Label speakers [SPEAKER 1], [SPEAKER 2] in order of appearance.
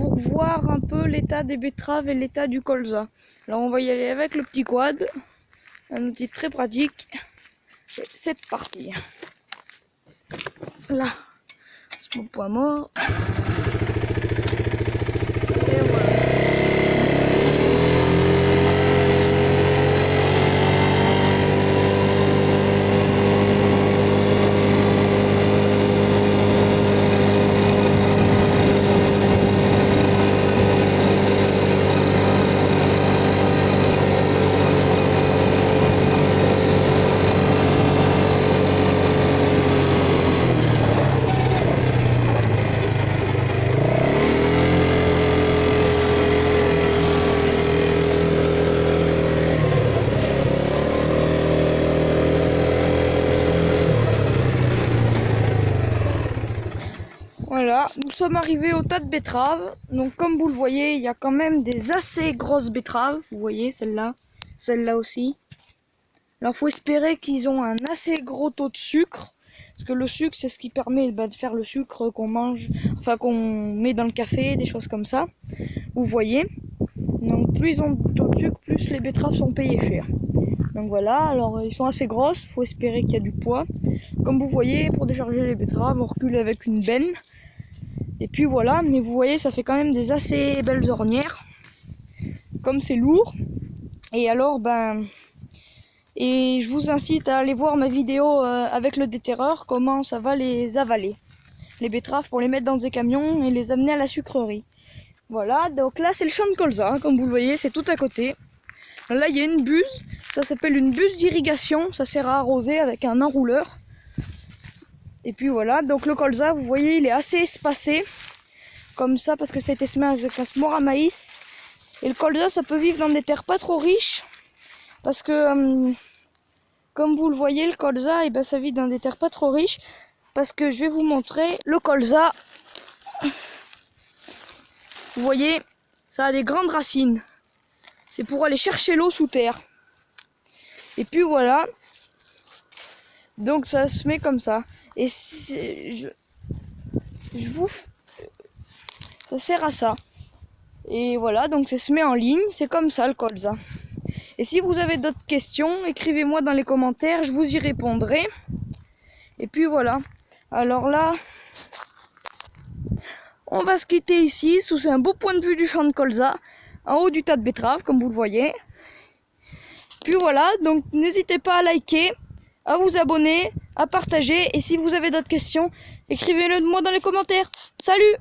[SPEAKER 1] pour voir un peu l'état des betteraves et l'état du colza. Alors on va y aller avec le petit quad, un outil très pratique. C'est parti. Là, c'est mon point mort. Et voilà. Voilà, nous sommes arrivés au tas de betteraves. Donc comme vous le voyez, il y a quand même des assez grosses betteraves. Vous voyez celle-là aussi. Alors faut espérer qu'ils ont un assez gros taux de sucre. Parce que le sucre, c'est ce qui permet de faire le sucre qu'on mange, enfin qu'on met dans le café, des choses comme ça. Vous voyez. Donc plus ils ont de taux de sucre, plus les betteraves sont payées cher. Donc voilà, alors ils sont assez grosses, faut espérer qu'il y a du poids. Comme vous voyez, pour décharger les betteraves, on recule avec une benne. Et puis voilà, mais vous voyez, ça fait quand même des assez belles ornières. Comme c'est lourd. Et alors, et je vous incite à aller voir ma vidéo avec le déterreur, comment ça va les avaler. Les betteraves pour les mettre dans des camions et les amener à la sucrerie. Voilà, donc là c'est le champ de colza, comme vous le voyez, c'est tout à côté. Là il y a une buse, ça s'appelle une buse d'irrigation, ça sert à arroser avec un enrouleur. Et puis voilà, donc le colza, vous voyez, il est assez espacé. Comme ça, parce que ça a été semé avec un semoir à maïs. Et le colza, ça peut vivre dans des terres pas trop riches. Parce que, comme vous le voyez, le colza, et ça vit dans des terres pas trop riches. Parce que je vais vous montrer le colza. Vous voyez, ça a des grandes racines. C'est pour aller chercher l'eau sous terre. Et puis voilà. Donc ça se met comme ça. Et ça sert à ça. Et voilà, donc ça se met en ligne. C'est comme ça le colza. Et si vous avez d'autres questions, écrivez-moi dans les commentaires, je vous y répondrai. Et puis voilà. Alors là, on va se quitter ici, sous un beau point de vue du champ de colza, en haut du tas de betteraves, comme vous le voyez. Puis voilà, donc n'hésitez pas à liker, à vous abonner, à partager. Et si vous avez d'autres questions, écrivez-le moi dans les commentaires. Salut!